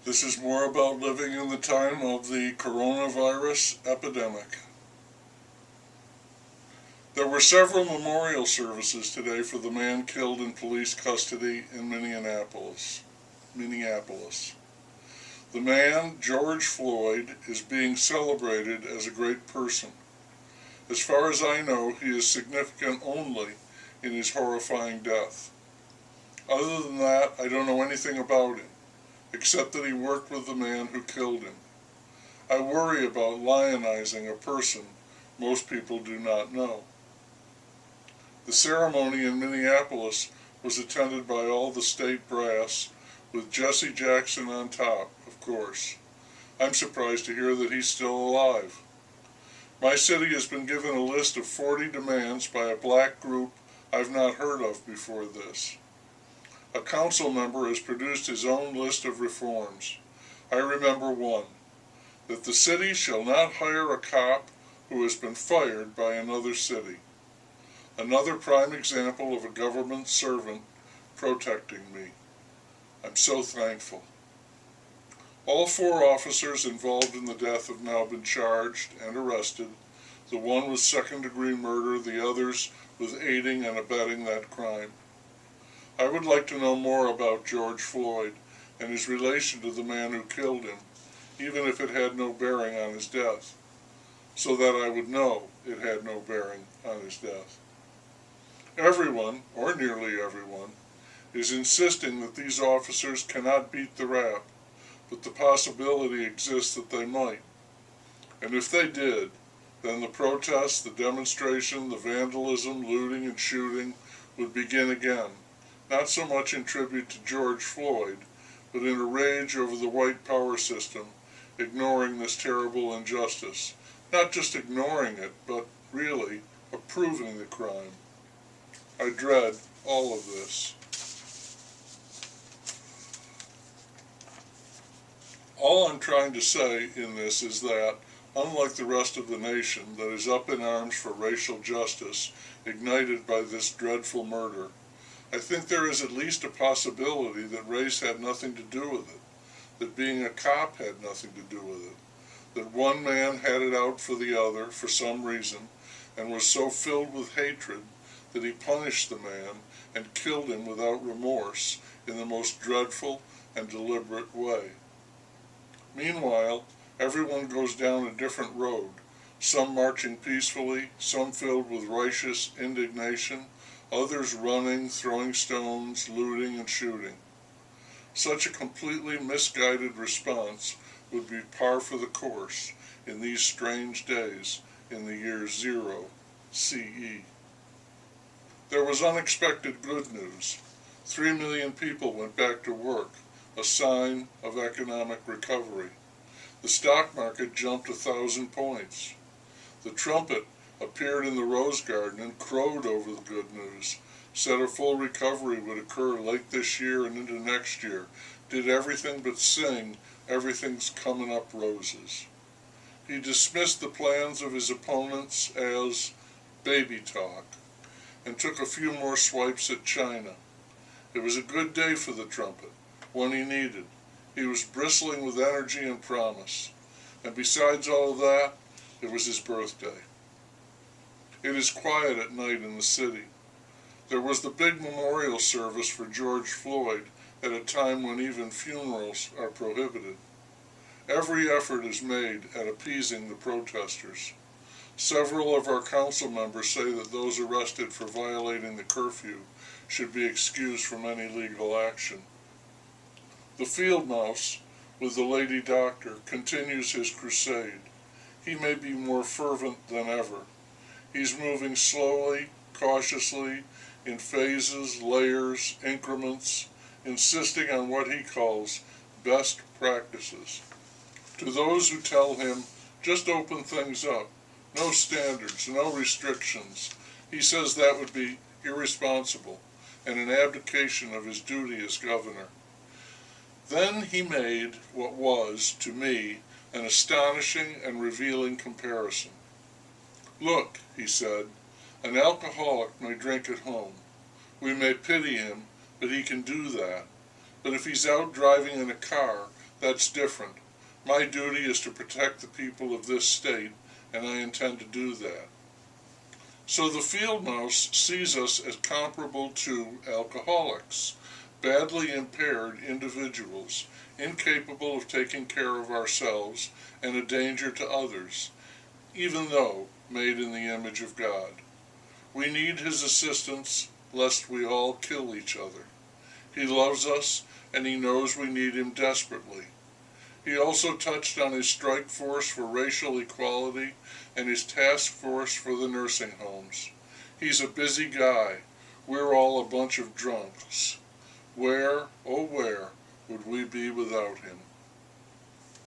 This is more about living in the time of the coronavirus epidemic. There were several memorial services today for the man killed in police custody in Minneapolis. The man, George Floyd, is being celebrated as a great person. As far as I know, he is significant only in his horrifying death. Other than that, I don't know anything about him, except that he worked with the man who killed him. I worry about lionizing a person most people do not know. The ceremony in Minneapolis was attended by all the state brass, with Jesse Jackson on top, of course. I'm surprised to hear that he's still alive. My city has been given a list of 40 demands by a black group I've not heard of before this. A council member has produced his own list of reforms. I remember one, that the city shall not hire a cop who has been fired by another city. Another prime example of a government servant protecting me. I'm so thankful. All 4 officers involved in the death have now been charged and arrested, the one with second-degree murder, the others with aiding and abetting that crime. I would like to know more about George Floyd and his relation to the man who killed him, even if it had no bearing on his death, so that I would know it had no bearing on his death. Everyone, or nearly everyone, is insisting that these officers cannot beat the rap, but the possibility exists that they might. And if they did, then the protests, the demonstration, the vandalism, looting, and shooting would begin again, not so much in tribute to George Floyd, but in a rage over the white power system, ignoring this terrible injustice. Not just ignoring it, but really approving the crime. I dread all of this. All I'm trying to say in this is that, unlike the rest of the nation that is up in arms for racial justice, ignited by this dreadful murder, I think there is at least a possibility that race had nothing to do with it, that being a cop had nothing to do with it, that one man had it out for the other for some reason, and was so filled with hatred that he punished the man and killed him without remorse in the most dreadful and deliberate way. Meanwhile, everyone goes down a different road, some marching peacefully, some filled with righteous indignation, others running, throwing stones, looting, and shooting. Such a completely misguided response would be par for the course in these strange days in the year 0 CE. There was unexpected good news. 3 million people went back to work, a sign of economic recovery. The stock market jumped 1,000 points. The trumpet appeared in the Rose Garden and crowed over the good news, said a full recovery would occur late this year and into next year, did everything but sing, "Everything's coming up roses." He dismissed the plans of his opponents as baby talk, and took a few more swipes at China. It was a good day for the trumpet, one he needed. He was bristling with energy and promise. And besides all of that, it was his birthday. It is quiet at night in the city. There was the big memorial service for George Floyd at a time when even funerals are prohibited. Every effort is made at appeasing the protesters. Several of our council members say that those arrested for violating the curfew should be excused from any legal action. The field mouse, with the lady doctor, continues his crusade. He may be more fervent than ever. He's moving slowly, cautiously, in phases, layers, increments, insisting on what he calls best practices. To those who tell him, just open things up, no standards, no restrictions, he says that would be irresponsible and an abdication of his duty as governor. Then he made what was, to me, an astonishing and revealing comparison. "Look," he said, "an alcoholic may drink at home. We may pity him, but he can do that. But if he's out driving in a car, That's different. My duty is to protect the people of this state, and I intend to do that. So the field mouse sees us as comparable to alcoholics, badly impaired individuals, incapable of taking care of ourselves and a danger to others, even though made in the image of God. We need his assistance, lest we all kill each other. He loves us, and he knows we need him desperately. He also touched on his strike force for racial equality and his task force for the nursing homes. He's a busy guy. We're all a bunch of drunks. Where, oh where, would we be without him?